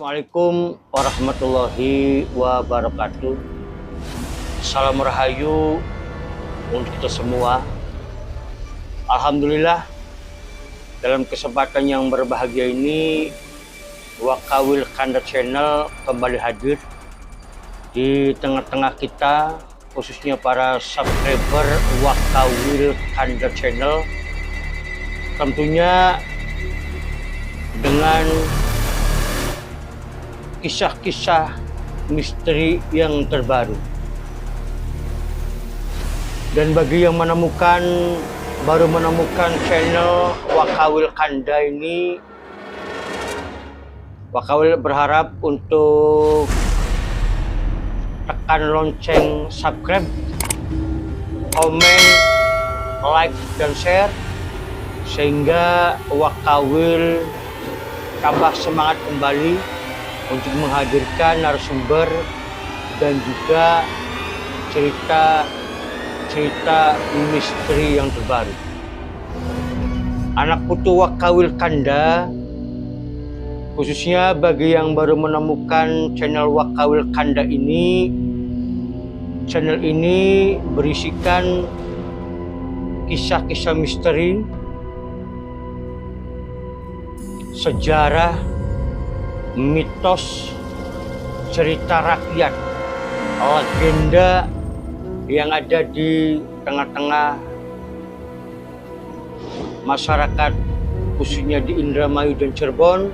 Assalamualaikum warahmatullahi wabarakatuh. Salam rahayu untuk kita semua. Alhamdulillah, dalam kesempatan yang berbahagia ini Wakawil Kanda Channel kembali hadir di tengah-tengah kita, khususnya para subscriber Wakawil Kanda Channel, tentunya dengan kisah-kisah misteri yang terbaru. Dan bagi yang baru menemukan channel Wakawil Kanda ini, Wakawil berharap untuk tekan lonceng subscribe, komen, like, dan share, sehingga Wakawil tambah semangat kembali untuk menghadirkan narasumber dan juga cerita misteri yang terbaru. Anak putu Wakawil Kanda, khususnya bagi yang baru menemukan channel Wakawil Kanda ini, channel ini berisikan kisah-kisah misteri, sejarah, mitos, cerita rakyat, legenda yang ada di tengah-tengah masyarakat, khususnya di Indramayu dan Cirebon,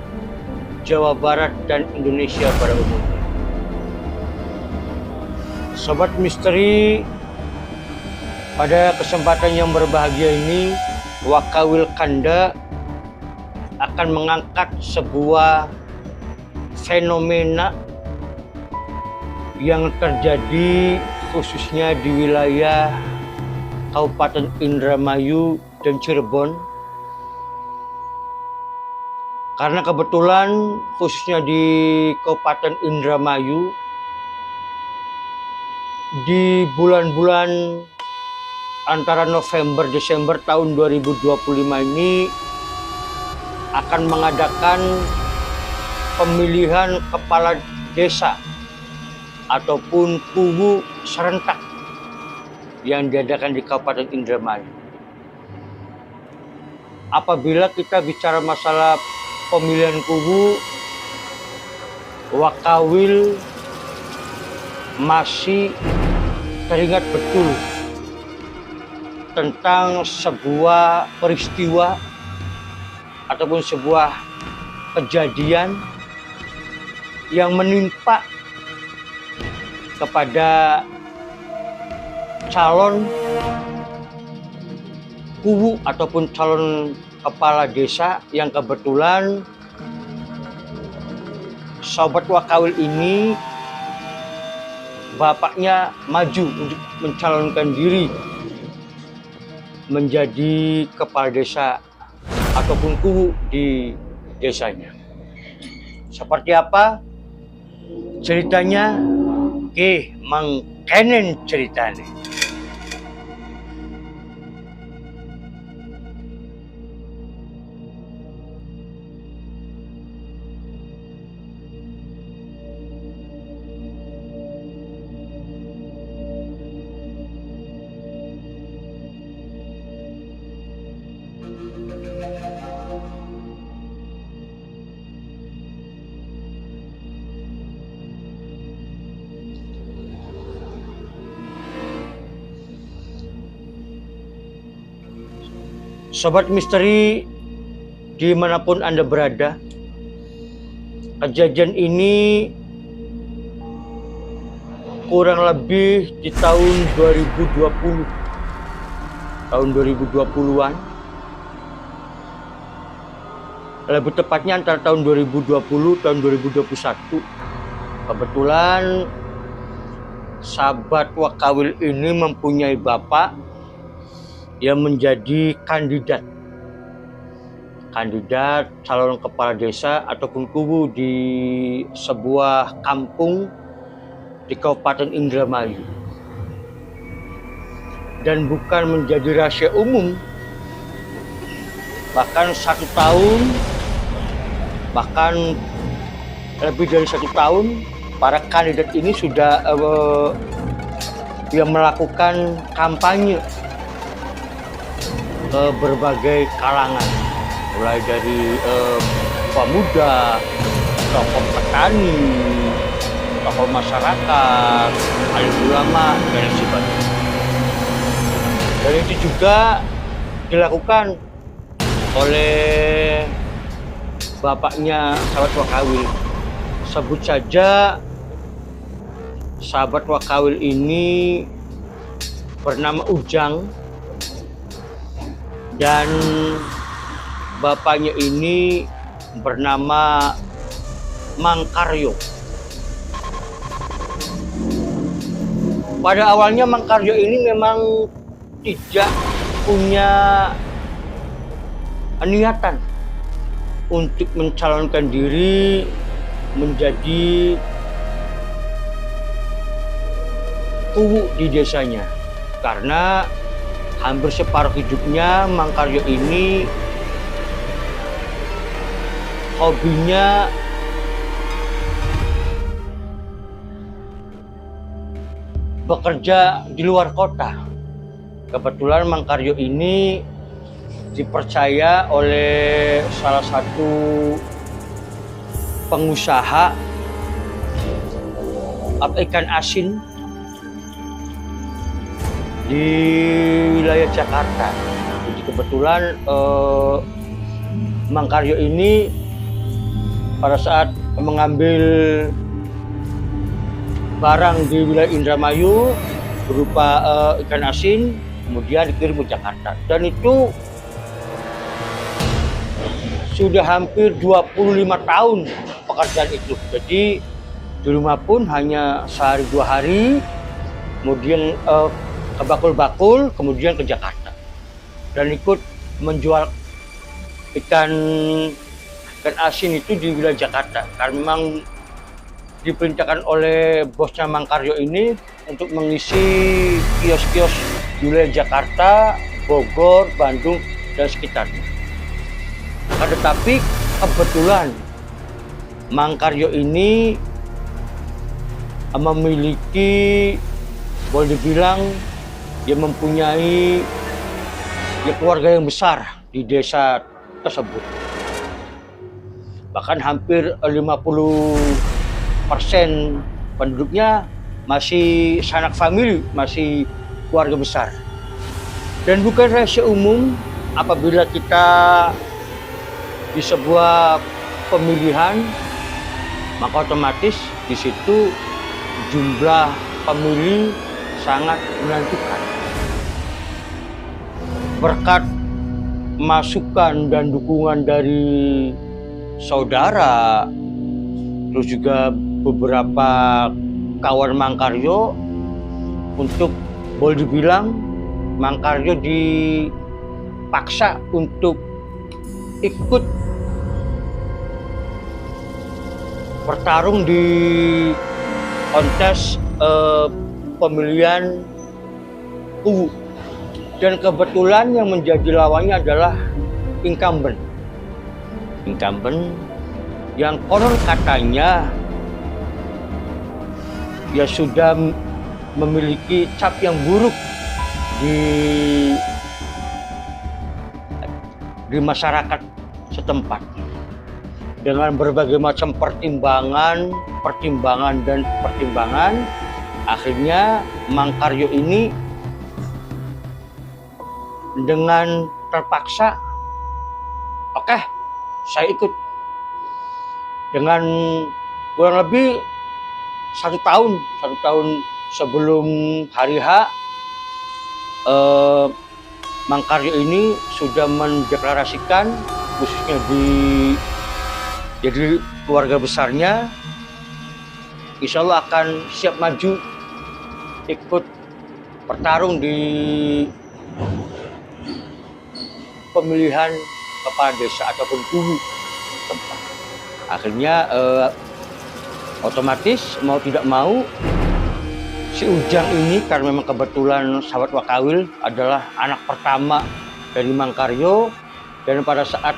Jawa Barat, dan Indonesia pada umumnya. Sobat misteri, pada kesempatan yang berbahagia ini Wakawil Kanda akan mengangkat sebuah fenomena yang terjadi khususnya di wilayah Kabupaten Indramayu dan Cirebon. Karena kebetulan khususnya di Kabupaten Indramayu, di bulan-bulan antara November Desember tahun 2025 ini akan mengadakan pemilihan kepala desa ataupun kubu serentak yang diadakan di Kabupaten Indramayu. Apabila kita bicara masalah pemilihan kubu, Wakawil masih teringat betul tentang sebuah peristiwa ataupun sebuah kejadian yang menimpa kepada calon kubu ataupun calon kepala desa yang kebetulan sobat Wakawil ini bapaknya maju untuk mencalonkan diri menjadi kepala desa ataupun kubu di desanya. Seperti apa ceritanya? Oke, mangkenen ceritanya. Sobat misteri dimanapun Anda berada, kejadian ini kurang lebih di tahun 2020, tahun 2020-an, lebih tepatnya antara tahun 2020 tahun 2021. Kebetulan sahabat Wakawil ini mempunyai bapak yang menjadi kandidat calon kepala desa ataupun kubu di sebuah kampung di Kabupaten Indramayu. Dan bukan menjadi rahasia umum, bahkan 1 tahun, bahkan lebih dari 1 tahun para kandidat ini sudah yang melakukan kampanye ke berbagai kalangan, mulai dari pemuda, tokoh petani, tokoh masyarakat, alim ulama, dan lain sebagainya. Dan itu juga dilakukan oleh bapaknya sahabat Wakawil. Sebut saja sahabat Wakawil ini bernama Ujang, dan bapaknya ini bernama Mangkaryo. Pada awalnya Mangkaryo ini memang tidak punya niatan untuk mencalonkan diri menjadi kuwu di desanya, karena hampir separuh hidupnya Mangkaryo ini hobinya bekerja di luar kota. Kebetulan Mangkaryo ini dipercaya oleh salah satu pengusaha ikan asin di wilayah Jakarta. Jadi kebetulan Mangkaryo ini pada saat mengambil barang di wilayah Indramayu berupa ikan asin, kemudian dikirim ke Jakarta. Dan itu sudah hampir 25 tahun pekerjaan itu. Jadi di rumah pun hanya sehari 2 hari, kemudian ke bakul-bakul, kemudian ke Jakarta. Dan ikut menjual ikan asin itu di wilayah Jakarta. Karena memang diperintahkan oleh bosnya Mangkaryo ini untuk mengisi kios-kios di wilayah Jakarta, Bogor, Bandung, dan sekitarnya. Tetapi kebetulan Mangkaryo ini memiliki, boleh dibilang dia mempunyai keluarga yang besar di desa tersebut. Bahkan hampir 50% penduduknya masih sanak famili, masih keluarga besar. Dan bukan rahasia umum apabila kita di sebuah pemilihan, maka otomatis di situ jumlah pemilih sangat menentukan. Berkat masukan dan dukungan dari saudara, terus juga beberapa kawan Mangkaryo, untuk boleh dibilang Mangkaryo dipaksa untuk ikut bertarung di kontes pemilihan kuwu. Dan kebetulan yang menjadi lawannya adalah incumbent yang konon katanya dia sudah memiliki cap yang buruk di masyarakat setempat. Dengan berbagai macam pertimbangan, akhirnya Mangkaryo ini dengan terpaksa, oke, saya ikut. Dengan kurang lebih 1 tahun sebelum hari H, Mangkaryo ini sudah mendeklarasikan, khususnya jadi keluarga besarnya, insya Allah akan siap maju ikut bertarung di pemilihan kepala desa ataupun kuwu tempat. Akhirnya otomatis mau tidak mau si Ujang ini, karena memang kebetulan sahabat Wakawil adalah anak pertama dari Mangkaryo, dan pada saat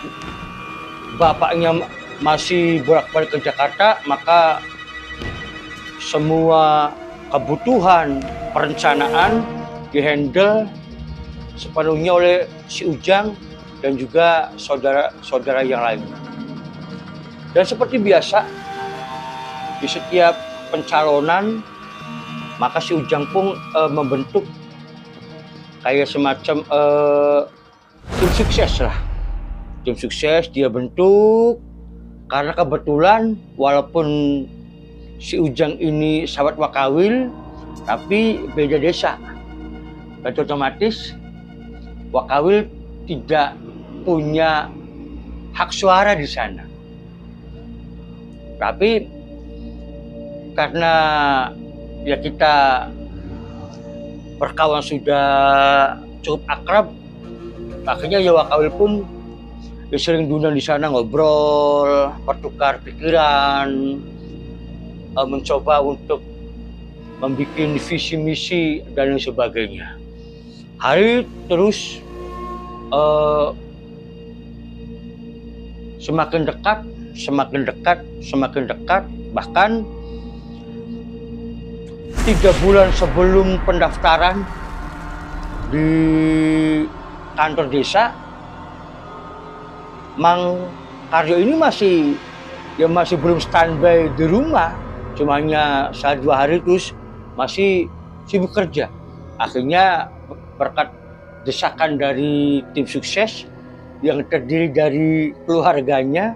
bapaknya masih bolak-balik ke Jakarta, maka semua kebutuhan perencanaan dihandle sepenuhnya oleh si Ujang dan juga saudara-saudara yang lain. Dan seperti biasa di setiap pencalonan, maka si Ujang pun membentuk kayak semacam tim sukses lah. Tim sukses dia bentuk karena kebetulan walaupun si Ujang ini sahabat Wakawil, tapi beda desa. Dan otomatis Wakawil tidak punya hak suara di sana. Tapi karena ya kita berkawan sudah cukup akrab, akhirnya ya Wakawil pun ya sering diundang di sana ngobrol, bertukar pikiran, mencoba untuk membuat visi misi dan lain sebagainya. Hari terus semakin dekat, bahkan 3 bulan sebelum pendaftaran di kantor desa, Mang Karyo ini masih belum standby di rumah, cuma hanya 1-2 hari terus masih sibuk kerja. Akhirnya berkat desakan dari tim sukses yang terdiri dari keluarganya,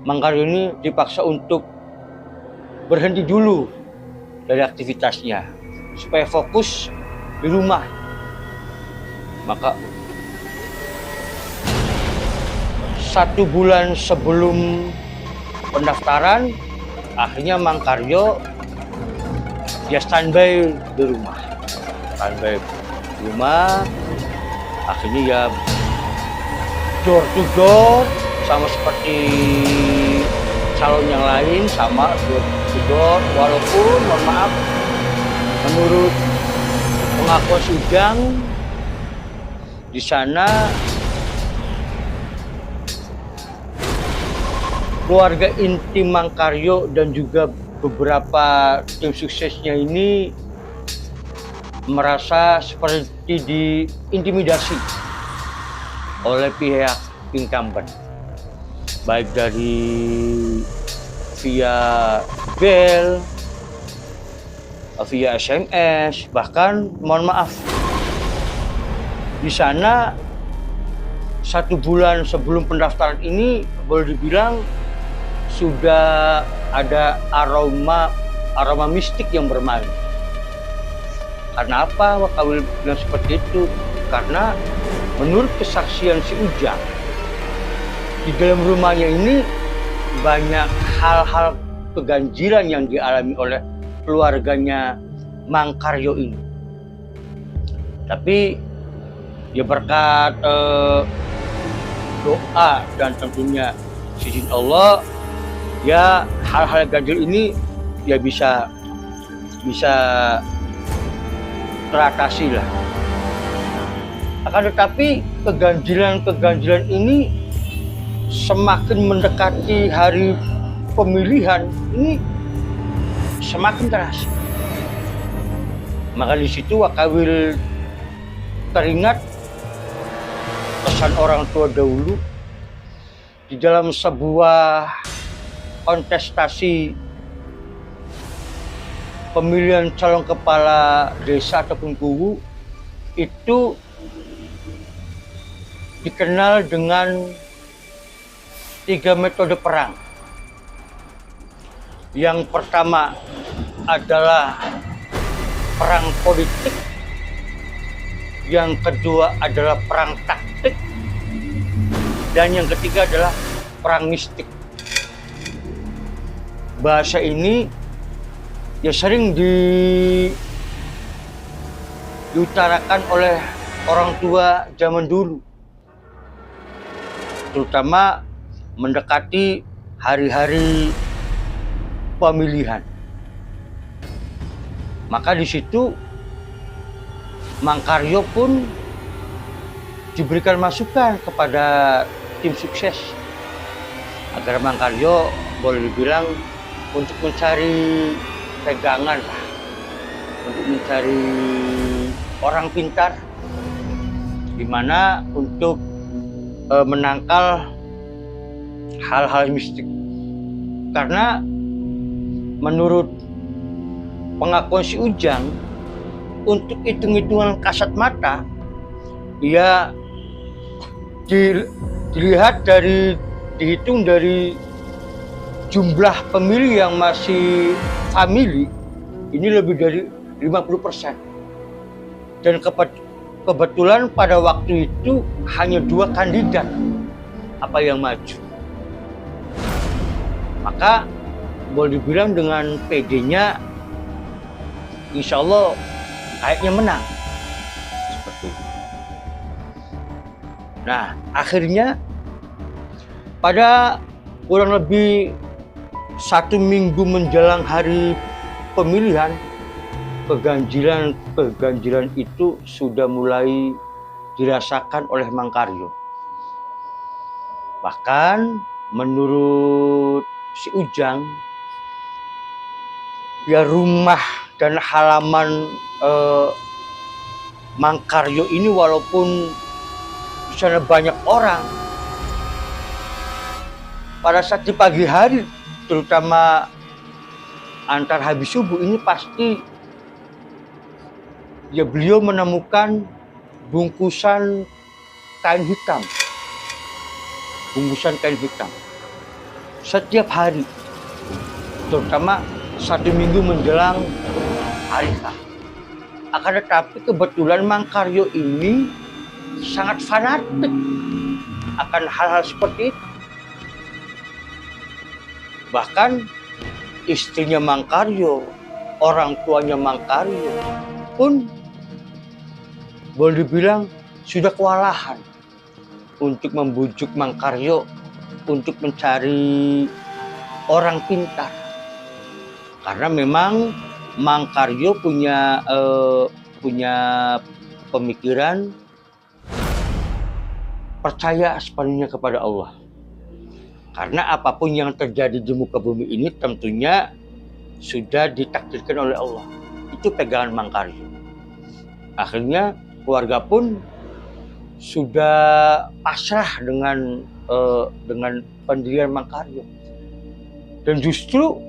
Mang Karyo ini dipaksa untuk berhenti dulu dari aktivitasnya supaya fokus di rumah. Maka 1 bulan sebelum pendaftaran, akhirnya Mang Karyo dia standby di rumah. Akhirnya ya door to door, sama seperti calon yang lain, sama door to door. Walaupun mohon maaf, menurut pengakuan si Ujang, di sana keluarga inti Mang Karyo dan juga beberapa tim suksesnya ini merasa seperti diintimidasi oleh pihak incumbent, baik dari via bel, via SMS, bahkan mohon maaf di sana 1 bulan sebelum pendaftaran ini boleh dibilang sudah ada aroma mistik yang bermain. Karena apa Wakawil bilang seperti itu? Karena menurut kesaksian si Ujang, di dalam rumahnya ini banyak hal-hal keganjilan yang dialami oleh keluarganya Mang Karyo ini. Tapi ya berkat doa dan tentunya izin Allah, ya hal-hal ganjil ini ya bisa teratasi lah. Akan tetapi keganjilan ini semakin mendekati hari pemilihan ini semakin terasa. Maka di situ Wakawil teringat pesan orang tua dahulu di dalam sebuah kontestasi pemilihan calon kepala desa ataupun kuwu itu dikenal dengan 3 metode perang. Yang pertama adalah perang politik, yang kedua adalah perang taktik, dan yang ketiga adalah perang mistik. Bahasa ini ya sering diutarakan oleh orang tua zaman dulu, terutama mendekati hari-hari pemilihan. Maka di situ Mang Karyo pun diberikan masukan kepada tim sukses agar Mang Karyo boleh dibilang untuk mencari pegangan lah, untuk mencari orang pintar, di mana untuk menangkal hal-hal mistik. Karena menurut pengakuan si Ujang, untuk hitung-hitungan kasat mata, dia dihitung dari jumlah pemilih yang masih famili, ini lebih dari 50%. Dan kebetulan pada waktu itu hanya 2 kandidat yang maju. Maka boleh dibilang dengan PD-nya, insya Allah kayaknya menang. Seperti itu. Nah, akhirnya pada kurang lebih 1 minggu menjelang hari pemilihan, keganjilan itu sudah mulai dirasakan oleh Mang Karyo. Bahkan menurut si Ujang, ya rumah dan halaman Mang Karyo ini walaupun di sana banyak orang, pada saat di pagi hari, terutama antar habis subuh, ini pasti ya beliau menemukan bungkusan kain hitam. Setiap hari, terutama 1 minggu menjelang hari H. Akan tetapi kebetulan Mang Karyo ini sangat fanatik akan hal-hal seperti itu. Bahkan istrinya Mang Karyo, orang tuanya Mang Karyo pun boleh dibilang sudah kewalahan untuk membujuk Mang Karyo untuk mencari orang pintar. Karena memang Mang Karyo punya pemikiran percaya sepenuhnya kepada Allah. Karena apapun yang terjadi di muka bumi ini tentunya sudah ditakdirkan oleh Allah. Itu pegangan Mang Karyo. Akhirnya keluarga pun sudah pasrah dengan pendirian Mang Karyo. Dan justru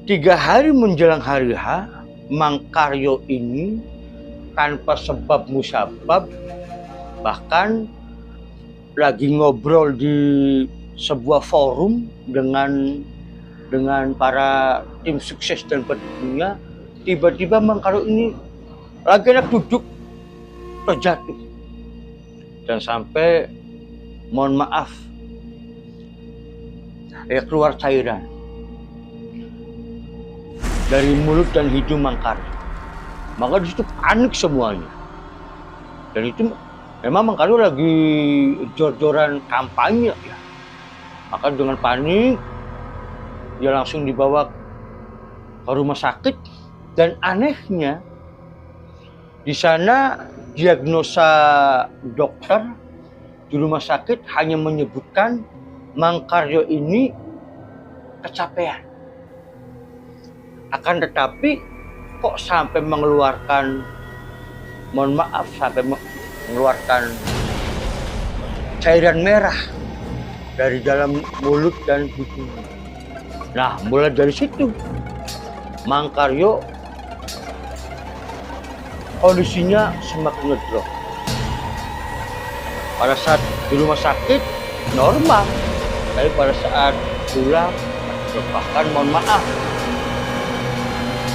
3 hari menjelang hari H, Mang Karyo ini tanpa sebab musabab, bahkan lagi ngobrol di sebuah forum dengan para tim sukses dan pendukungnya, tiba-tiba Mang Karyo ini lagi enak duduk terjatuh dan sampai mohon maaf keluar cairan dari mulut dan hidung Mang Karyo. Maka di situ panik semuanya. Dan itu memang Mang Karyo lagi jor-joran kampanye ya. Maka dengan panik dia langsung dibawa ke rumah sakit, dan anehnya di sana diagnosa dokter di rumah sakit hanya menyebutkan Mang Karyo ini kecapean. Akan tetapi kok sampai mengeluarkan, mohon maaf, sampai mengeluarkan cairan merah dari dalam mulut dan hidung. Nah, mulai dari situ Mang Karyo kondisinya semakin ngedrop. Pada saat di rumah sakit normal, tapi pada saat pulang, bahkan mohon maaf,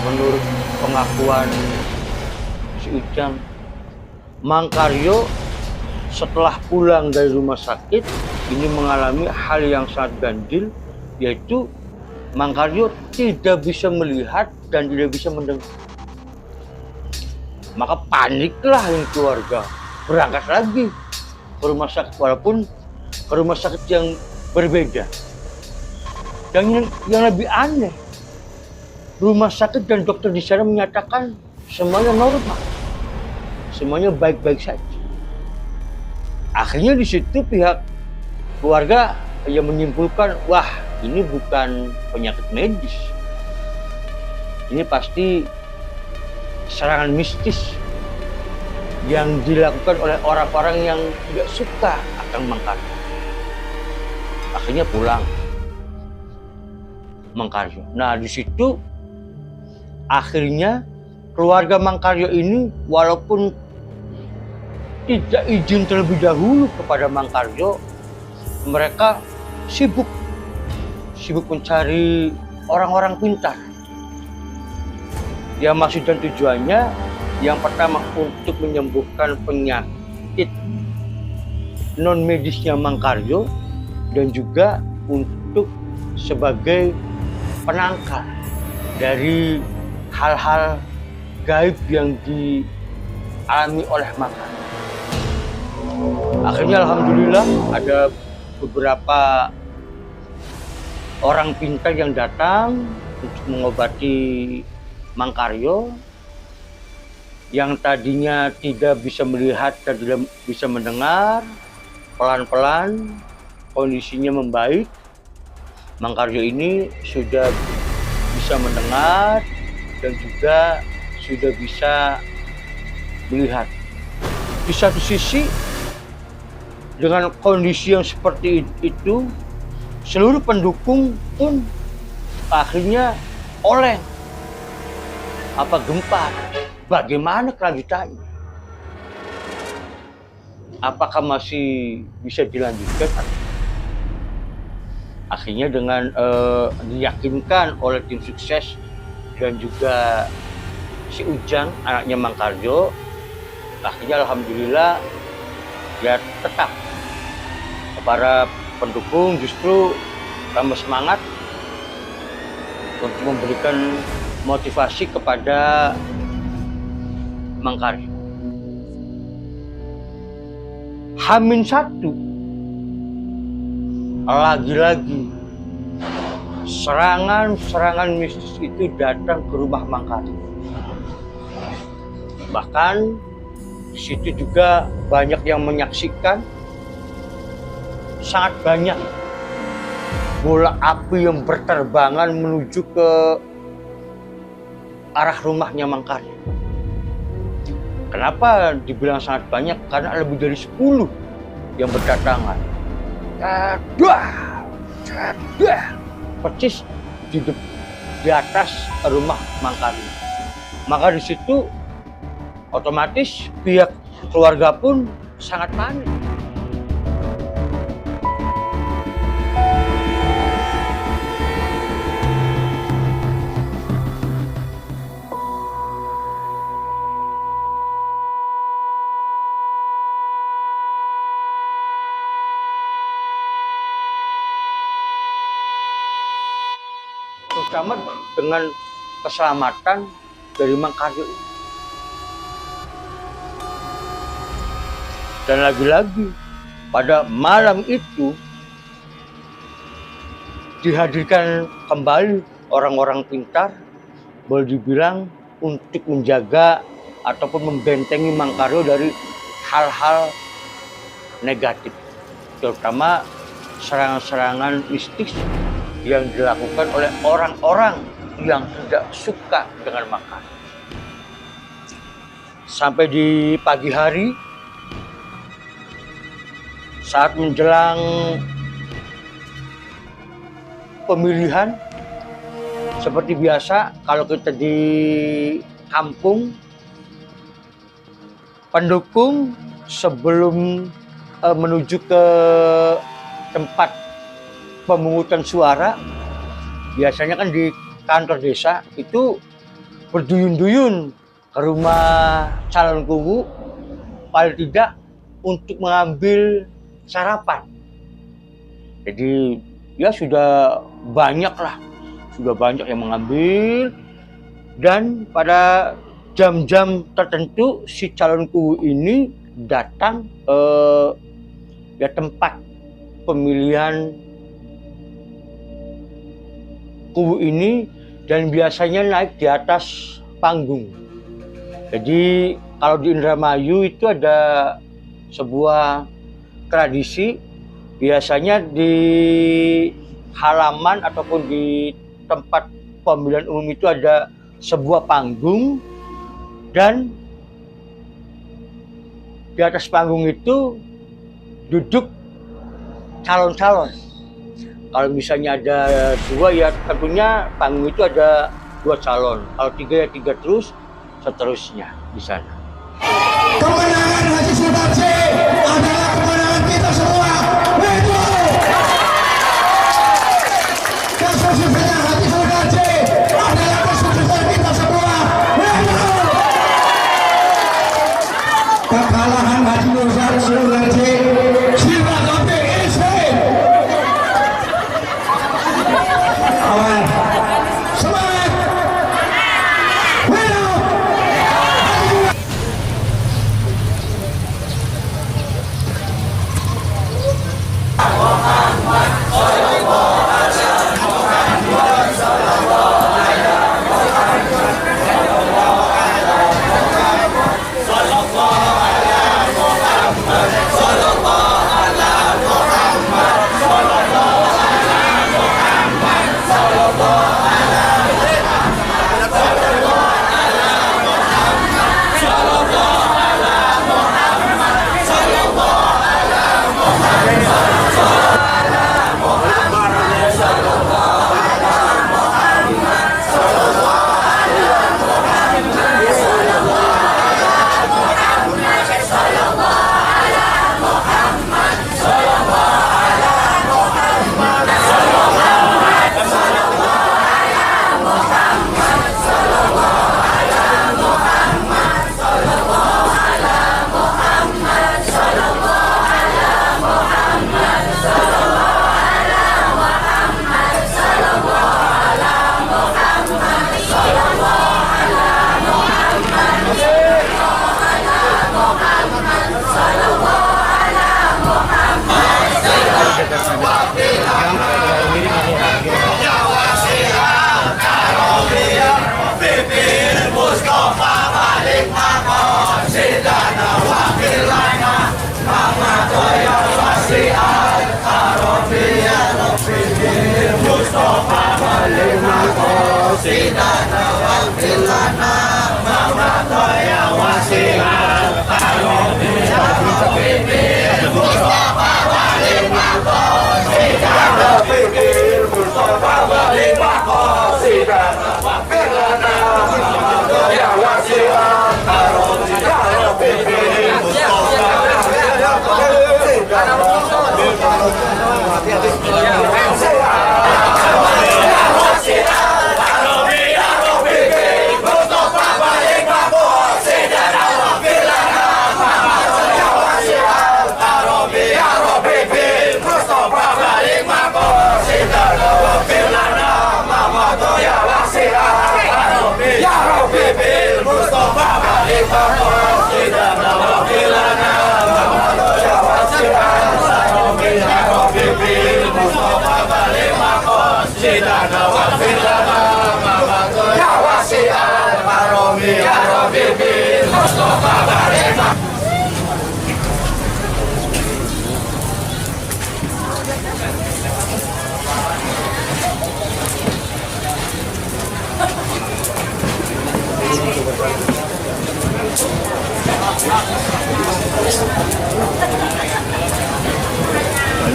menurut pengakuan si Ujang, Mang Karyo setelah pulang dari rumah sakit ini mengalami hal yang sangat ganjil, yaitu Mang Karyo tidak bisa melihat dan tidak bisa mendengar. Maka paniklah yang keluarga, berangkat lagi ke rumah sakit, walaupun ke rumah sakit yang berbeda. Dan yang lebih aneh, rumah sakit dan dokter di sana menyatakan semuanya normal, semuanya baik-baik saja. Akhirnya di situ pihak keluarga yang menyimpulkan, wah ini bukan penyakit medis, ini pasti serangan mistis yang dilakukan oleh orang-orang yang tidak suka akan Mangkaryo. Akhirnya pulang Mangkaryo. Nah di situ akhirnya keluarga Mangkaryo ini walaupun tidak izin terlebih dahulu kepada Mangkaryo, mereka sibuk mencari orang-orang pintar. Yang maksud dan tujuannya yang pertama untuk menyembuhkan penyakit non medisnya Mangkaryo, dan juga untuk sebagai penangkal dari hal-hal gaib yang dialami oleh Mangkaryo. Akhirnya alhamdulillah ada beberapa orang pintar yang datang untuk mengobati Mangkaryo yang tadinya tidak bisa melihat dan tidak bisa mendengar. Pelan-pelan kondisinya membaik. Mangkaryo ini sudah bisa mendengar dan juga sudah bisa melihat. Di satu sisi dengan kondisi yang seperti itu, seluruh pendukung pun akhirnya oleng. Apa gempar? Bagaimana kelanjutannya? Apakah masih bisa dilanjutkan? Akhirnya dengan diyakinkan oleh tim sukses dan juga si Ujang, anaknya Mangkaryo, akhirnya alhamdulillah dia tetap. Para pendukung justru tambah semangat untuk memberikan motivasi kepada Mangkaryo. H-1 lagi-lagi serangan mistis itu datang ke rumah Mangkaryo. Bahkan di situ juga banyak yang menyaksikan, sangat banyak bola api yang berterbangan menuju ke arah rumahnya Mangkaryo. Kenapa dibilang sangat banyak? Karena lebih dari 10 yang berdatangan. Persis di atas rumah Mangkaryo. Maka di situ otomatis pihak keluarga pun sangat panik. Terutama dengan keselamatan dari Mangkaryo ini. Dan lagi-lagi pada malam itu dihadirkan kembali orang-orang pintar, boleh dibilang untuk menjaga ataupun membentengi Mangkaryo dari hal-hal negatif, terutama serangan-serangan mistis yang dilakukan oleh orang-orang yang tidak suka dengan Mangkaryo. Sampai di pagi hari, saat menjelang pemilihan, seperti biasa kalau kita di kampung, pendukung sebelum menuju ke tempat pemungutan suara, biasanya kan di kantor desa itu berduyun-duyun ke rumah calon kubu, paling tidak untuk mengambil sarapan. Jadi ya sudah banyak yang mengambil, dan pada jam-jam tertentu si calon kubu ini datang ke tempat pemilihan kubu ini, dan biasanya naik di atas panggung. Jadi kalau di Indramayu itu ada sebuah tradisi biasanya di halaman ataupun di tempat pemilihan umum itu ada sebuah panggung, dan di atas panggung itu duduk calon-calon. Kalau misalnya ada 2 ya tentunya panggung itu ada 2 calon. Kalau 3 ya 3 terus seterusnya di sana. Kemenangan Haji Sudarji adalah kemenangan kita semua. Itu kesuksesan Haji Sudarji adalah kesuksesan kita semua. Itu kekalahan Haji Sudarji sila kopi isi. Awal semangat.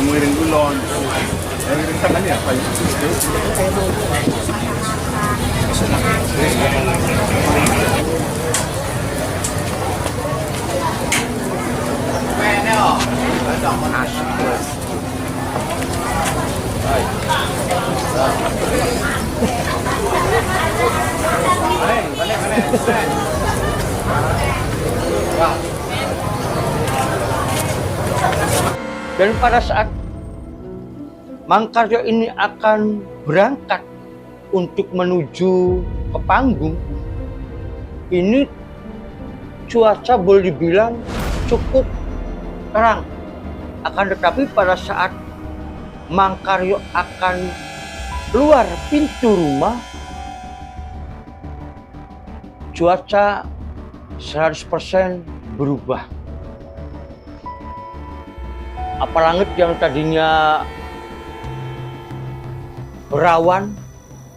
Ngiring gulon. Ngiring tangan ya, Pak. Dan pada saat Mangkaryo ini akan berangkat untuk menuju ke panggung, ini cuaca boleh dibilang cukup terang. Akan tetapi pada saat Mangkaryo akan keluar pintu rumah, cuaca 100% berubah. Apa langit yang tadinya berawan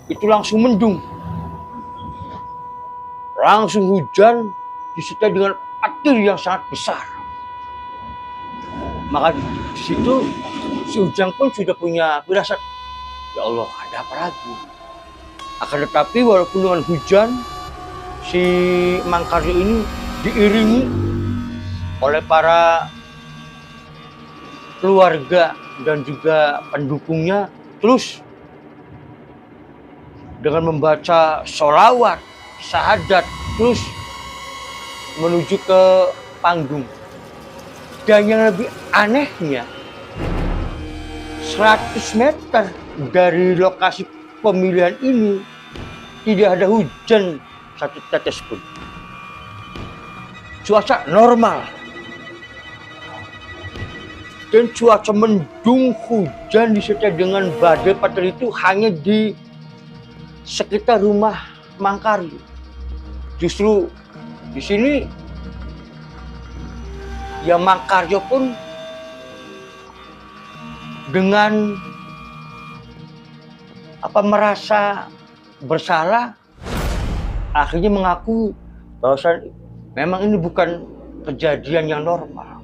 itu langsung mendung, langsung hujan disertai dengan petir yang sangat besar. Maka di situ si Ujang pun sudah punya firasat, ya Allah ada apa lagi. Akan tetapi walaupun dengan hujan, si Mangkaryo ini diiringi oleh para keluarga dan juga pendukungnya terus dengan membaca sholawat, syahadat, terus menuju ke panggung. Dan yang lebih anehnya, 100 meter dari lokasi pemilihan ini tidak ada hujan satu tetes pun. Cuaca normal. Dan cuaca mendung, hujan disertai dengan badai petir itu hanya di sekitar rumah Mangkaryo. Justru di sini ya Mangkaryo pun dengan merasa bersalah akhirnya mengaku bahwa memang ini bukan kejadian yang normal.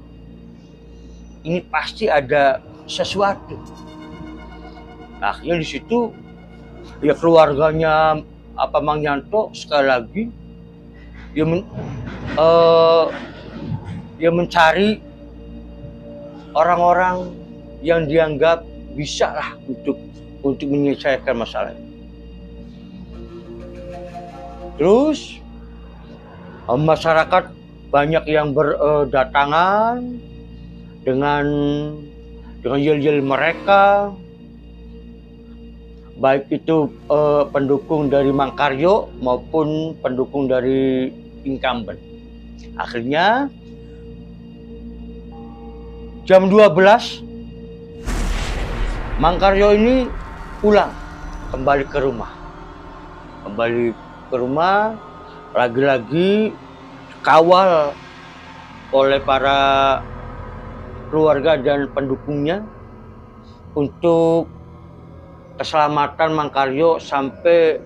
Ini pasti ada sesuatu. Akhirnya di situ ya keluarganya Mang Yanto sekali lagi mencari orang-orang yang dianggap bisa lah untuk menyelesaikan masalah ini. Terus masyarakat banyak yang berdatangan dengan yel-yel mereka, baik itu pendukung dari Mangkaryo maupun pendukung dari incumbent. Akhirnya jam 12 Mangkaryo ini pulang kembali ke rumah, lagi-lagi kawal oleh para keluarga dan pendukungnya untuk keselamatan Mangkaryo sampai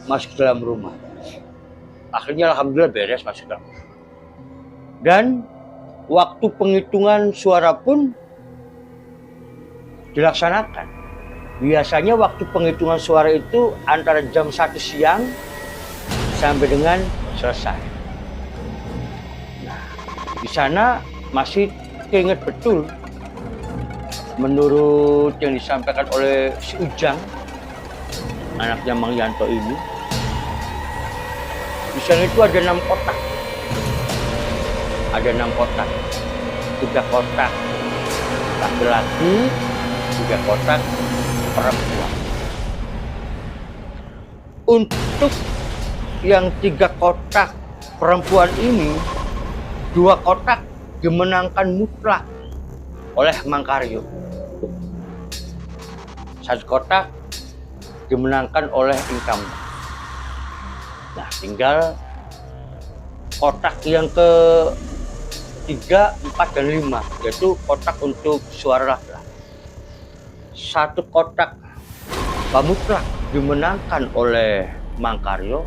masuk ke dalam rumah. Akhirnya alhamdulillah beres masuk dalam. Dan waktu penghitungan suara pun dilaksanakan. Biasanya waktu penghitungan suara itu antara jam 1 siang sampai dengan selesai. Nah, di sana masih keinget betul menurut yang disampaikan oleh si Ujang, anaknya Mang Yanto ini. Di sana itu ada 6 kotak. Ada 6 kotak. 3 kotak laki-laki, 3 kotak perempuan. Untuk yang 3 kotak perempuan ini, 2 kotak dimenangkan mutlak oleh Mangkaryo. 1 kotak dimenangkan oleh incumbent. Nah, tinggal kotak yang ke 3, 4, dan 5, yaitu kotak untuk suara laki-laki. 1 kotak mutlak dimenangkan oleh Mangkaryo,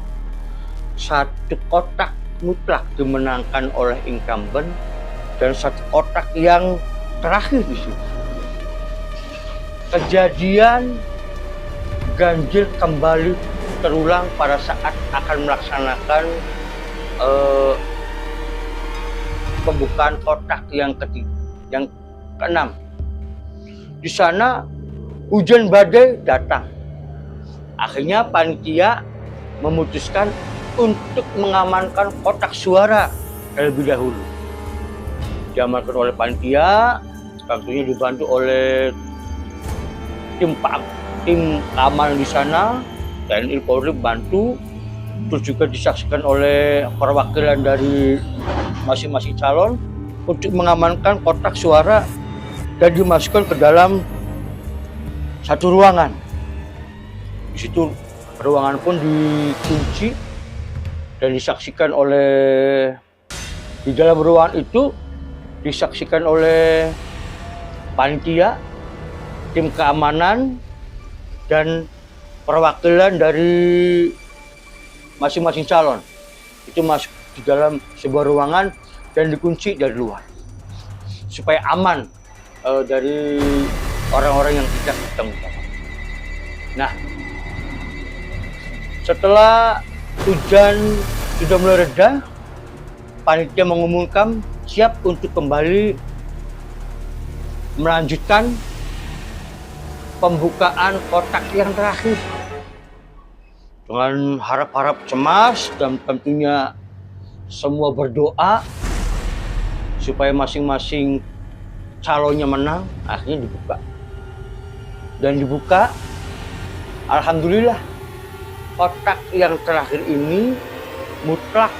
1 kotak mutlak dimenangkan oleh incumbent, dan 1 kotak yang terakhir di sini. Kejadian ganjil kembali terulang pada saat akan melaksanakan pembukaan kotak yang ke-6. Di sana hujan badai datang. Akhirnya panitia memutuskan untuk mengamankan kotak suara terlebih dahulu. Diamankan oleh panitia, tentunya dibantu oleh tim keamanan di sana, TNI Polri bantu, terus juga disaksikan oleh perwakilan dari masing-masing calon untuk mengamankan kotak suara dan dimasukkan ke dalam satu ruangan. Di situ ruangan pun dikunci dan disaksikan oleh, di dalam ruangan itu disaksikan oleh panitia, tim keamanan, dan perwakilan dari masing-masing calon itu masuk di dalam sebuah ruangan dan dikunci dari luar supaya aman dari orang-orang yang tidak bertanggung jawab. Nah, setelah hujan sudah mulai reda, panitia mengumumkan siap untuk kembali melanjutkan pembukaan kotak yang terakhir dengan harap-harap cemas dan tentunya semua berdoa supaya masing-masing calonnya menang. Akhirnya dibuka, alhamdulillah kotak yang terakhir ini mutlak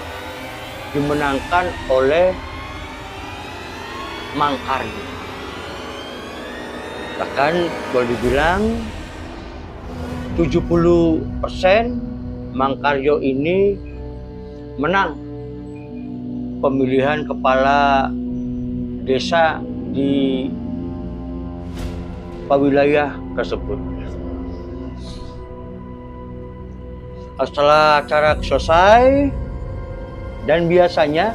dimenangkan oleh Mangkaryo. Bahkan boleh dibilang 70% Mangkaryo ini menang pemilihan kepala desa di wilayah tersebut. Setelah acara selesai, dan biasanya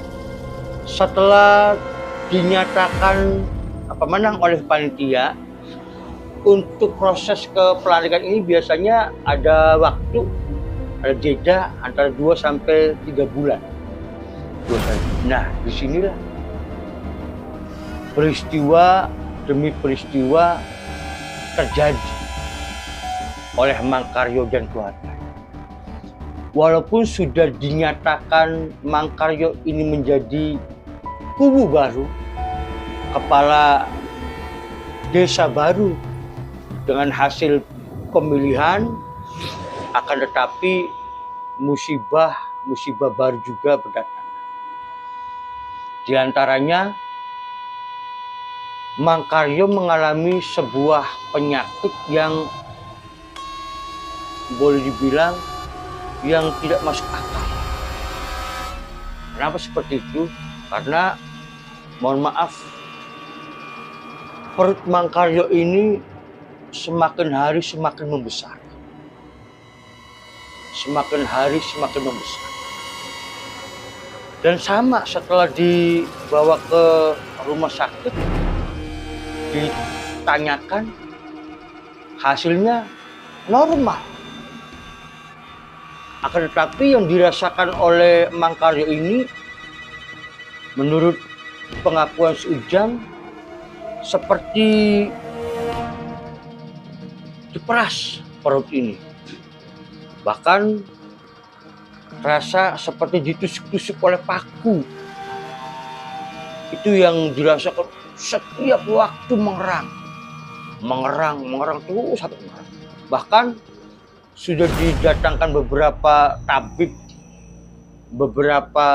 setelah dinyatakan pemenang oleh panitia, untuk proses kepelantikan ini biasanya ada waktu, ada jeda antara 2 sampai 3 bulan. Nah, disinilah peristiwa demi peristiwa terjadi oleh Mangkaryo dan keluarga. Walaupun sudah dinyatakan Mangkaryo ini menjadi kubu baru, kepala desa baru dengan hasil pemilihan, akan tetapi musibah baru juga berdatang. Di antaranya Mangkaryo mengalami sebuah penyakit yang boleh dibilang yang tidak masuk akal. Kenapa seperti itu? Karena mohon maaf, perut Mangkaryo ini semakin hari semakin membesar. Semakin hari semakin membesar. Dan sama setelah dibawa ke rumah sakit, ditanyakan, hasilnya normal. Akan tetapi yang dirasakan oleh Mangkaryo ini, menurut pengakuan si Ujang, seperti diperas perut ini. Bahkan rasa seperti ditusuk-tusuk oleh paku. Itu yang dirasakan setiap waktu mengerang terus sampai mengerang. Bahkan sudah didatangkan beberapa tabib, beberapa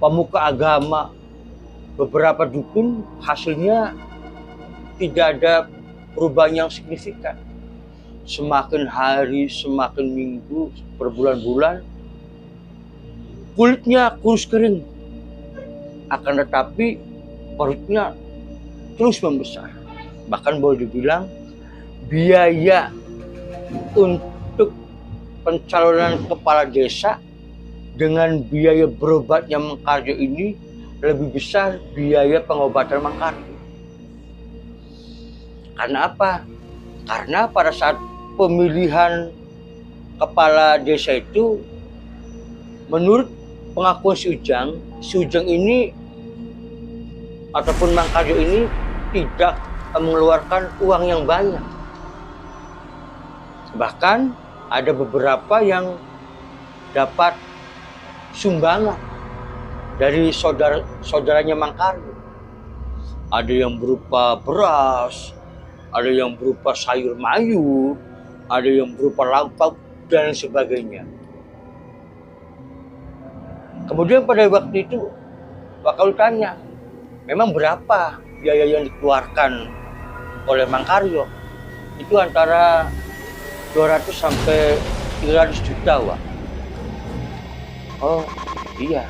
pemuka agama, beberapa dukun, hasilnya tidak ada perubahan yang signifikan. Semakin hari, semakin minggu, berbulan-bulan, kulitnya kurus kering. Akan tetapi perutnya terus membesar. Bahkan boleh dibilang biaya untuk pencalonan kepala desa dengan biaya berobatnya Mangkaryo ini lebih besar biaya pengobatan Mangkaryo. Karena apa? Karena pada saat pemilihan kepala desa itu, menurut pengakuan si Ujang ini ataupun Mangkaryo ini tidak mengeluarkan uang yang banyak. Bahkan ada beberapa yang dapat sumbangan dari saudaranya Mangkaryo. Ada yang berupa beras, ada yang berupa sayur mayur, ada yang berupa lauk dan sebagainya. Kemudian pada waktu itu bakal tanya, memang berapa biaya yang dikeluarkan oleh Mangkaryo? Itu antara 200 sampai 300 juta, Wak. Oh iya,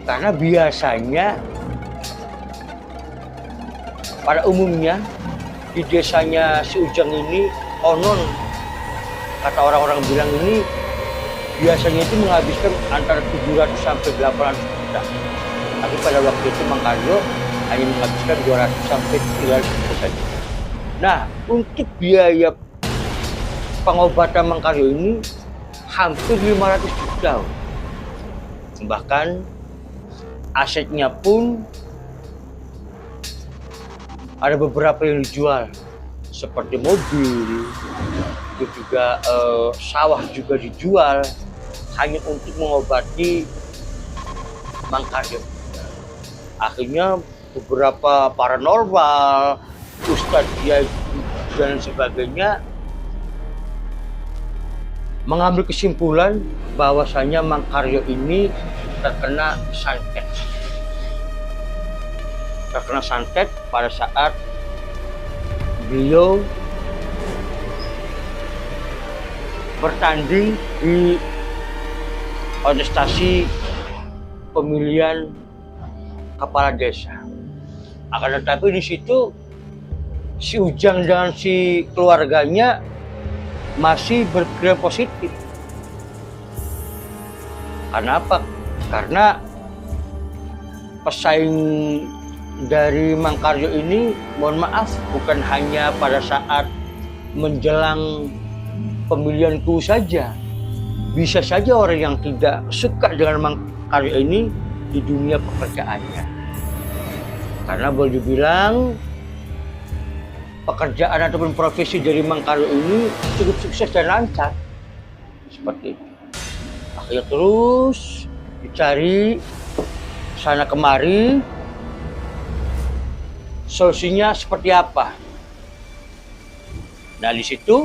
karena biasanya pada umumnya di desanya si Ujang ini konon kata orang-orang bilang ini biasanya itu menghabiskan antara 700 sampai 800 juta. Tapi pada waktu itu Mang Karyo hanya menghabiskan 200 sampai 300 juta saja. Nah, untuk biaya pengobatan Mang Karyo ini hampir 500 juta. Bahkan asetnya pun ada beberapa yang dijual seperti mobil, itu juga sawah juga dijual hanya untuk mengobati Mang Karyo. Akhirnya beberapa paranormal, ustadz dia dan sebagainya mengambil kesimpulan bahwasanya Mang Karyo ini terkena santet. Terkena santet pada saat beliau bertanding di kontestasi pemilihan kepala desa. Akan tetapi di situ si Ujang dan si keluarganya masih berpikiran positif. Karena apa? Karena pesaing dari Mang Karyo ini, mohon maaf, bukan hanya pada saat menjelang pemilihan KUU saja. Bisa saja orang yang tidak suka dengan Mang Karyo ini di dunia pekerjaannya. Karena boleh dibilang pekerjaan ataupun profesi dari Mang Karyo ini cukup sukses dan lancar. Seperti itu. Akhirnya terus dicari sana kemari, solusinya seperti apa. Nah di situ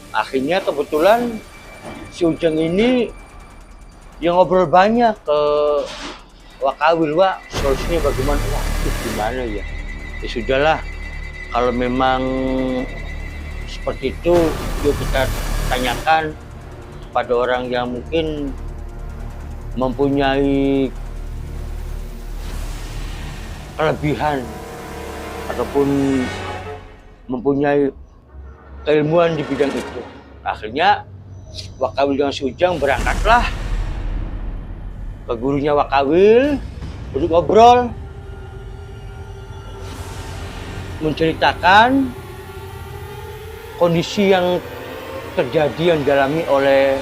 akhirnya kebetulan si Ujang ini yang ngobrol banyak ke Wakawil, Wak, solusinya bagaimana? Wah, gimana ya? Ya sudahlah, kalau memang seperti itu, yuk kita tanyakan pada orang yang mungkin mempunyai kelebihan ataupun mempunyai keilmuan di bidang itu. Akhirnya Wakawil dengan si Ujang berangkatlah ke gurunya Wakawil, duduk ngobrol, menceritakan kondisi yang terjadi yang dialami oleh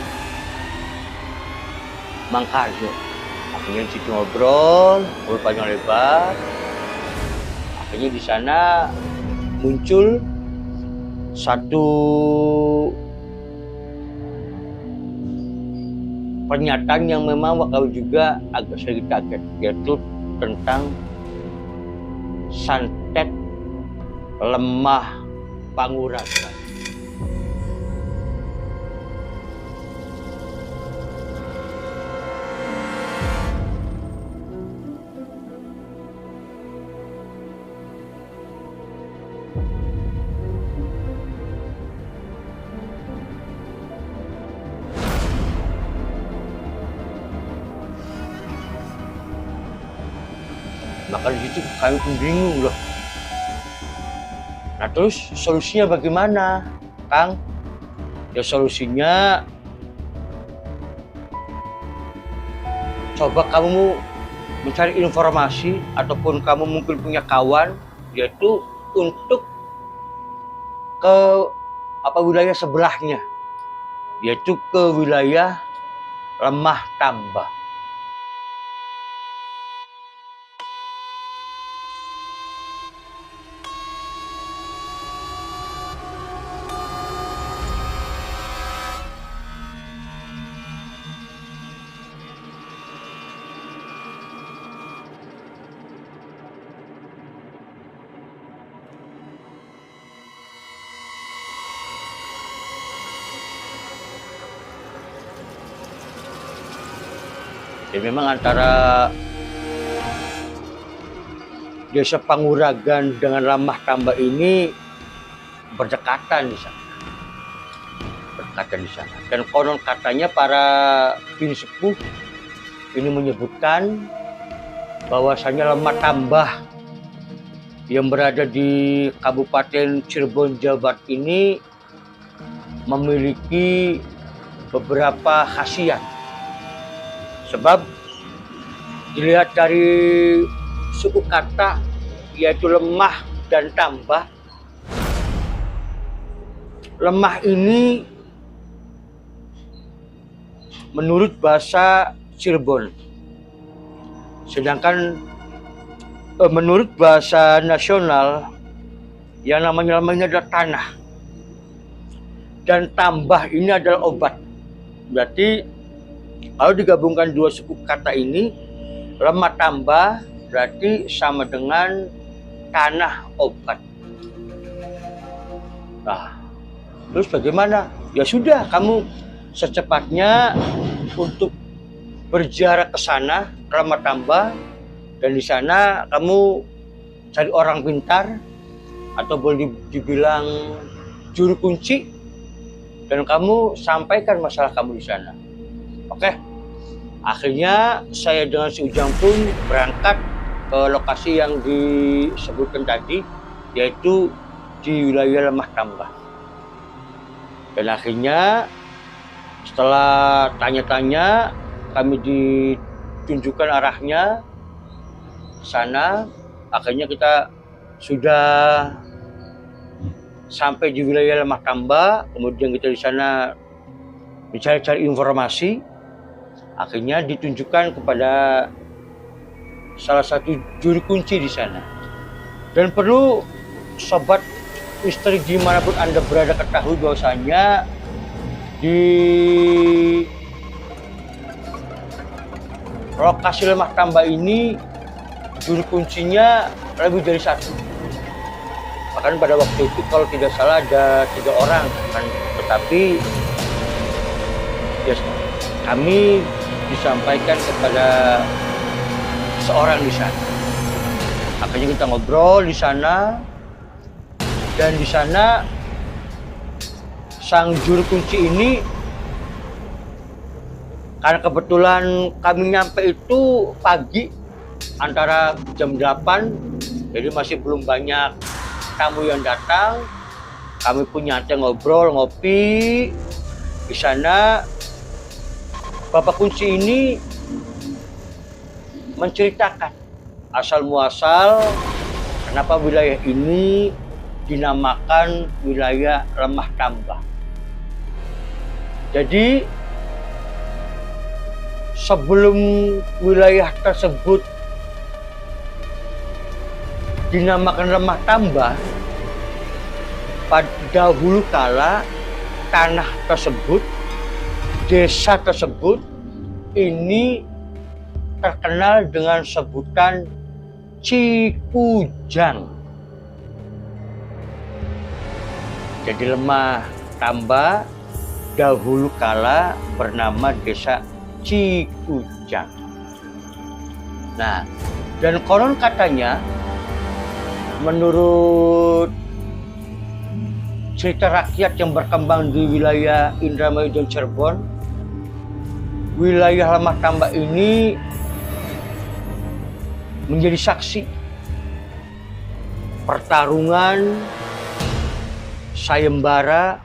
Mang Karyo. Akhirnya di situ ngobrol panjang lebar. Akhirnya di sana muncul satu pernyataan yang memang Wakawil juga agak sedikit kaget, yaitu tentang santet lemah panguragan. Maka di situ kami pun bingung loh. Nah terus solusinya bagaimana, Kang? Ya solusinya coba kamu mencari informasi ataupun kamu mungkin punya kawan, yaitu untuk ke wilayah sebelahnya, yaitu ke wilayah Lemah Tambah. Ya memang antara desa Panguragan dengan Lemah Tambah ini berdekatan di sana. Berdekatan di sana. Dan konon katanya para pini sepuh ini menyebutkan bahwasanya Lemah Tambah yang berada di Kabupaten Cirebon, Jawa Barat ini memiliki beberapa khasiat. Sebab dilihat dari suku kata yaitu lemah dan tambah. Lemah ini menurut bahasa Cirebon. Sedangkan menurut bahasa nasional yang namanya lemah ini adalah tanah. Dan tambah ini adalah obat. Berarti kalau digabungkan dua suku kata ini, lemah tambah berarti sama dengan tanah obat. Nah, terus bagaimana? Ya sudah, kamu secepatnya untuk berziarah ke sana, lemah tambah, dan di sana kamu cari orang pintar atau boleh dibilang juru kunci, dan kamu sampaikan masalah kamu di sana. Oke? Akhirnya saya dengan si Ujang pun berangkat ke lokasi yang disebutkan tadi, yaitu di wilayah lemah tambah. Dan akhirnya setelah tanya-tanya, kami ditunjukkan arahnya sana. Akhirnya kita sudah sampai di wilayah lemah tambah. Kemudian kita di sana mencari-cari informasi. Akhirnya ditunjukkan kepada salah satu juru kunci di sana. Dan perlu sobat misteri dimanapun Anda berada ketahui bahwasanya di lokasi lemah tambah ini juru kuncinya lebih dari satu. Bahkan pada waktu itu kalau tidak salah ada 3 orang kan, tetapi kami disampaikan kepada seorang di sana. Akhirnya kita ngobrol di sana, dan di sana sang juru kunci ini, karena kebetulan kami nyampe itu pagi antara jam 8, jadi masih belum banyak tamu yang datang. Kami pun nyantai ngobrol, ngopi di sana. Bapak kunci ini menceritakan asal muasal kenapa wilayah ini dinamakan wilayah lemah tambah. Jadi sebelum wilayah tersebut dinamakan lemah tambah, pada dahulu kala tanah tersebut, desa tersebut ini terkenal dengan sebutan Cikujang. Jadi lemah tambah dahulu kala bernama desa Cikujang. Nah, dan konon katanya menurut cerita rakyat yang berkembang di wilayah Indramayu dan Cirebon, wilayah lemah tambah ini menjadi saksi pertarungan sayembara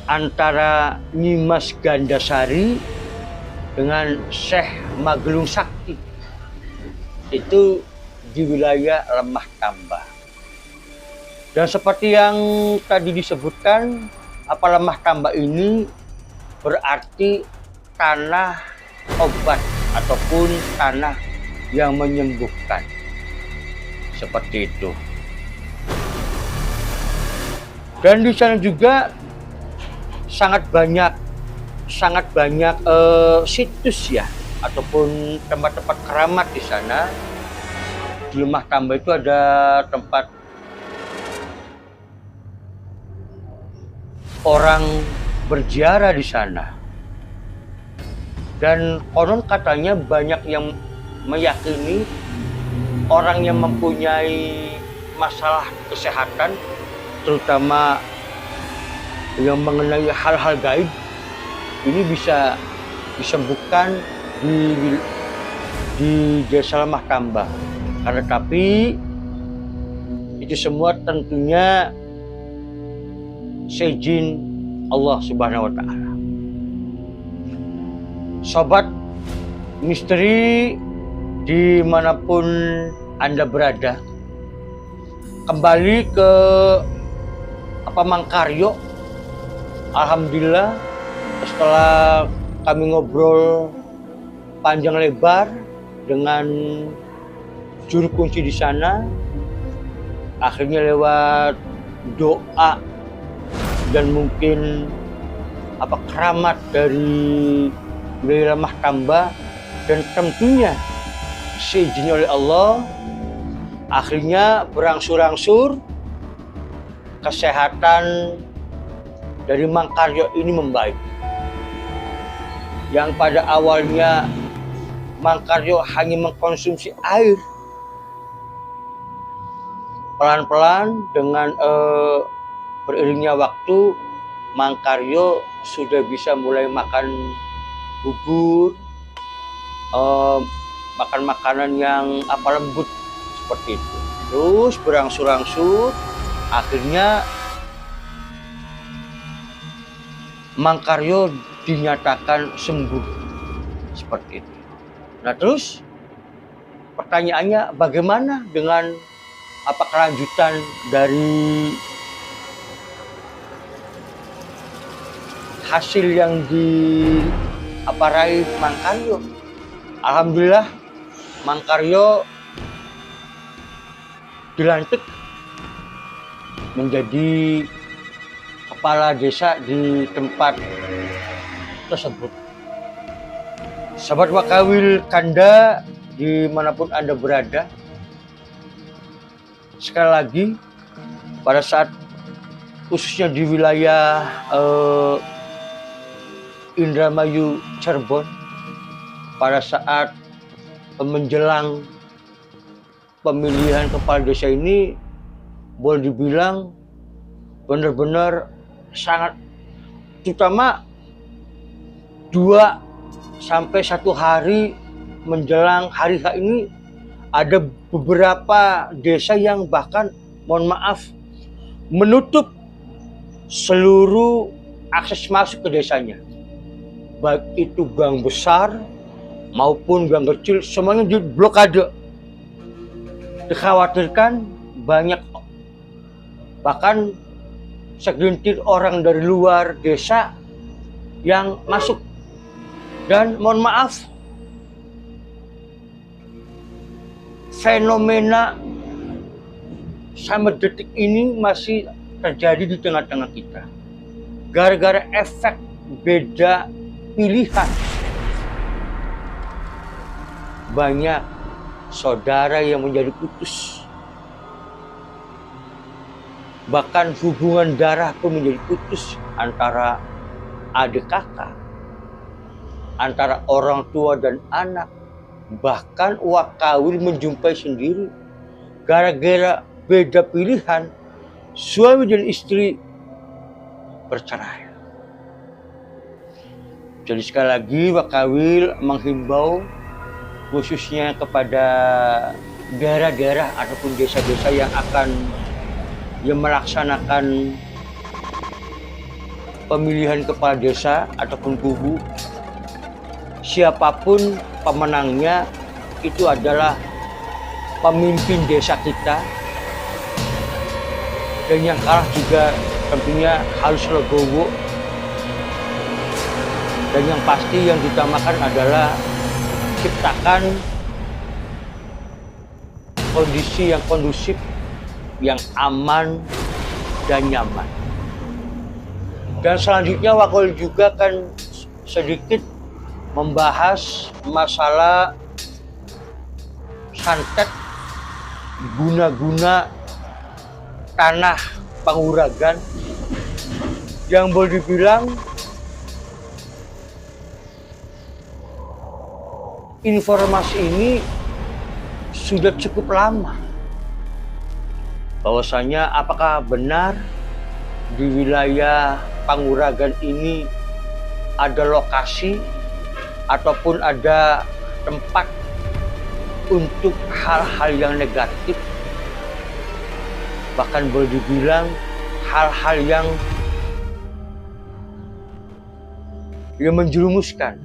antara Nyimas Gandasari dengan Syekh Magelung Sakti. Itu di wilayah lemah tambah. Dan seperti yang tadi disebutkan, lemah tambah ini berarti tanah obat ataupun tanah yang menyembuhkan. Seperti itu. Dan di sana juga sangat banyak situs ya, ataupun tempat-tempat keramat di sana. Di lemah tambah itu ada tempat orang berziarah di sana. Dan konon katanya banyak yang meyakini orang yang mempunyai masalah kesehatan, terutama yang mengenai hal-hal gaib, ini bisa disembuhkan di desa lemah tambah. Karena tapi itu semua tentunya seizin Allah Subhanahu wa Ta'ala. Sobat misteri dimanapun Anda berada, kembali ke Mangkaryo. Alhamdulillah setelah kami ngobrol panjang lebar dengan juru kunci di sana, akhirnya lewat doa dan mungkin keramat dari Kiai Ramah Tamba dan tentunya seizin oleh Allah, akhirnya berangsur-angsur kesehatan dari Mangkaryo ini membaik. Yang pada awalnya Mangkaryo hanya mengkonsumsi air, pelan-pelan dengan beriringnya waktu, Mangkaryo sudah bisa mulai makan bubur, makan makanan yang lembut seperti itu. Terus berangsur-angsur akhirnya Mangkaryo dinyatakan sembuh seperti itu. Nah terus pertanyaannya, bagaimana dengan kelanjutan dari hasil yang raih Mangkaryo? Alhamdulillah Mangkaryo dilantik menjadi kepala desa di tempat tersebut. Sahabat Wakawil Kanda dimanapun Anda berada, sekali lagi pada saat khususnya di wilayah Indramayu Cirebon, pada saat menjelang pemilihan kepala desa ini boleh dibilang benar-benar sangat, terutama 2-1 hari menjelang hari H ini ada beberapa desa yang bahkan mohon maaf menutup seluruh akses masuk ke desanya, baik itu gang besar maupun gang kecil, semuanya diblokade. Dikhawatirkan banyak bahkan segelintir orang dari luar desa yang masuk. Dan mohon maaf, fenomena sampai detik ini masih terjadi di tengah-tengah kita. Gara-gara efek beda pilihan, banyak saudara yang menjadi putus. Bahkan hubungan darah pun menjadi putus antara adik kakak, antara orang tua dan anak. Bahkan wakawil menjumpai sendiri gara-gara beda pilihan, suami dan istri bercerai. Jadi sekali lagi wakawil menghimbau khususnya kepada daerah-daerah ataupun desa-desa yang akan melaksanakan pemilihan kepala desa ataupun kubu, siapapun pemenangnya itu adalah pemimpin desa kita, dan yang kalah juga tentunya harus legowo, dan yang pasti yang ditamakan adalah ciptakan kondisi yang kondusif, yang aman dan nyaman. Dan selanjutnya Wakil juga akan sedikit membahas masalah santet guna-guna tanah Panguragan yang boleh dibilang informasi ini sudah cukup lama. Bahwasanya apakah benar di wilayah Panguragan ini ada lokasi ataupun ada tempat untuk hal-hal yang negatif, bahkan boleh dibilang hal-hal yang menjerumuskan.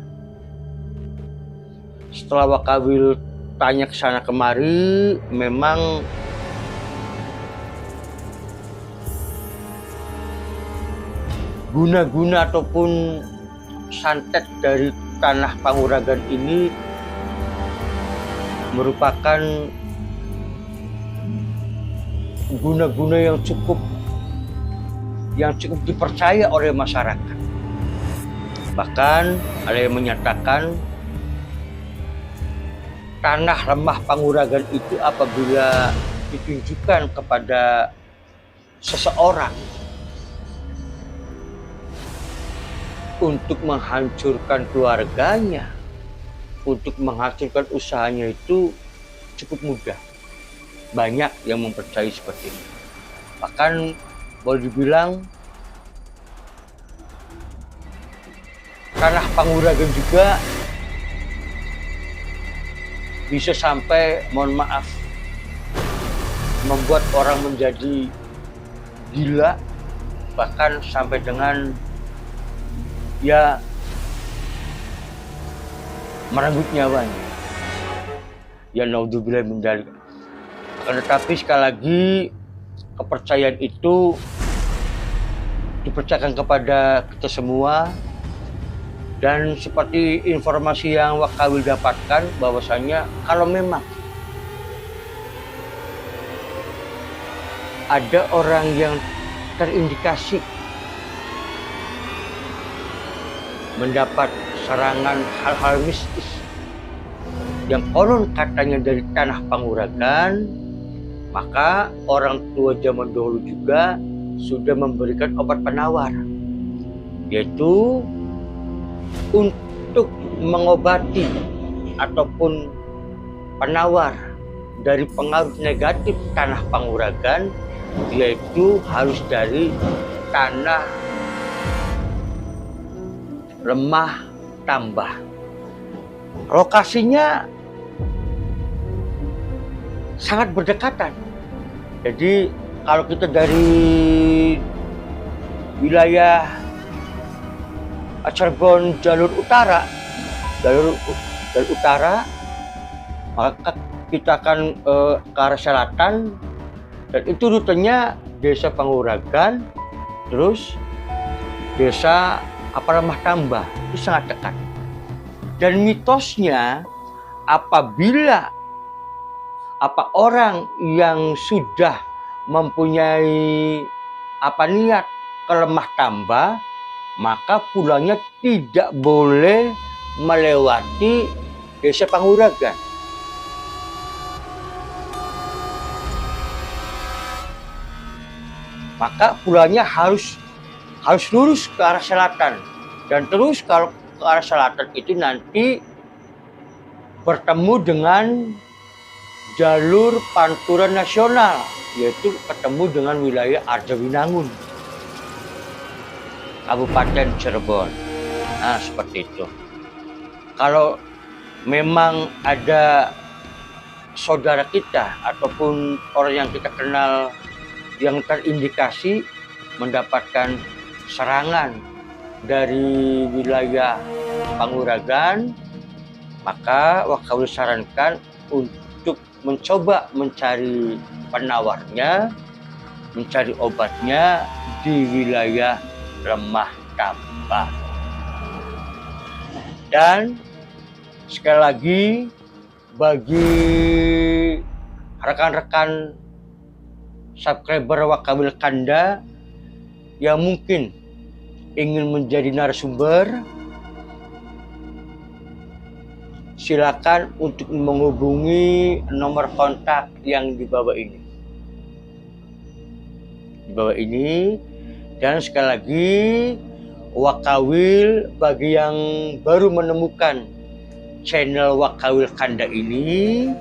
Setelah Wakawil tanya ke sana kemari, memang guna-guna ataupun santet dari tanah Panguragan ini merupakan guna-guna yang cukup dipercaya oleh masyarakat. Bahkan ada yang menyatakan tanah lemah Panguragan itu apabila ditunjukkan kepada seseorang untuk menghancurkan keluarganya, untuk menghancurkan usahanya itu cukup mudah. Banyak yang mempercayai seperti itu. Bahkan boleh dibilang tanah Panguragan juga bisa sampai, mohon maaf, membuat orang menjadi gila, bahkan sampai dengan ya merenggut nyawanya. Ya naudzubillah min dzalik. Tetapi sekali lagi kepercayaan itu dipercayakan kepada kita semua, dan seperti informasi yang Wakawil dapatkan bahwasanya kalau memang ada orang yang terindikasi mendapat serangan hal-hal mistis yang konon katanya dari tanah Panguragan, maka orang tua zaman dahulu juga sudah memberikan obat penawar, yaitu untuk mengobati ataupun penawar dari pengaruh negatif tanah Panguragan, yaitu harus dari tanah lemah tambah. Lokasinya sangat berdekatan. Jadi kalau kita dari wilayah Cirebon jalur utara, maka kita akan ke arah selatan, dan itu rutenya desa Panguragan, terus desa Lemah Tambah, itu sangat dekat. Dan mitosnya apabila orang yang sudah mempunyai niat ke Lemah Tambah, maka pulangnya tidak boleh melewati desa Panguragan. Maka pulangnya harus lurus ke arah selatan, dan terus kalau ke arah selatan itu nanti bertemu dengan jalur Pantura Nasional, yaitu ketemu dengan wilayah Arjawinangun, Kabupaten Cirebon. Nah, seperti itu. Kalau memang ada saudara kita ataupun orang yang kita kenal yang terindikasi mendapatkan serangan dari wilayah Panguragan, maka Wakawil sarankan untuk mencoba mencari penawarnya, mencari obatnya di wilayah Lemah Tambah. Dan sekali lagi bagi rekan-rekan subscriber Wakawil Kanda yang mungkin ingin menjadi narasumber, silakan untuk menghubungi nomor kontak yang di bawah ini. Dan sekali lagi, Wakawil bagi yang baru menemukan channel Wakawil Kanda ini,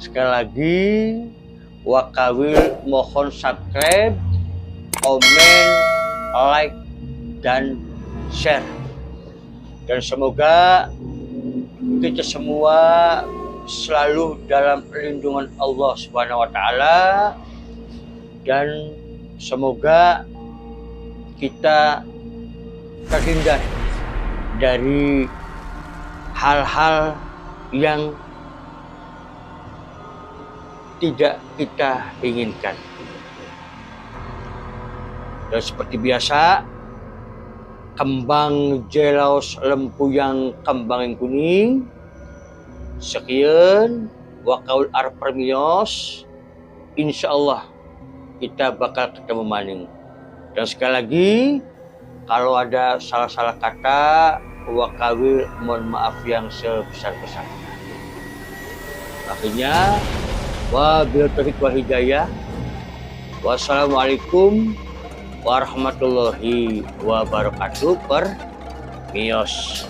sekali lagi Wakawil mohon subscribe, komen, like, dan share. Dan semoga kita semua selalu dalam perlindungan Allah Subhanahu wa taala, dan semoga kita terhindar dari hal-hal yang tidak kita inginkan. Dan seperti biasa, kembang jelaus lempuyang kembang yang kuning. Sekian wakaul arpermios. Insyaallah kita bakal ketemu maning. Dan sekali lagi, kalau ada salah-salah kata, wakawil mohon maaf yang sebesar-besarnya. Akhirnya, wabillahi taufiq wal hidayah. Wassalamualaikum warahmatullahi wabarakatuh. Permios.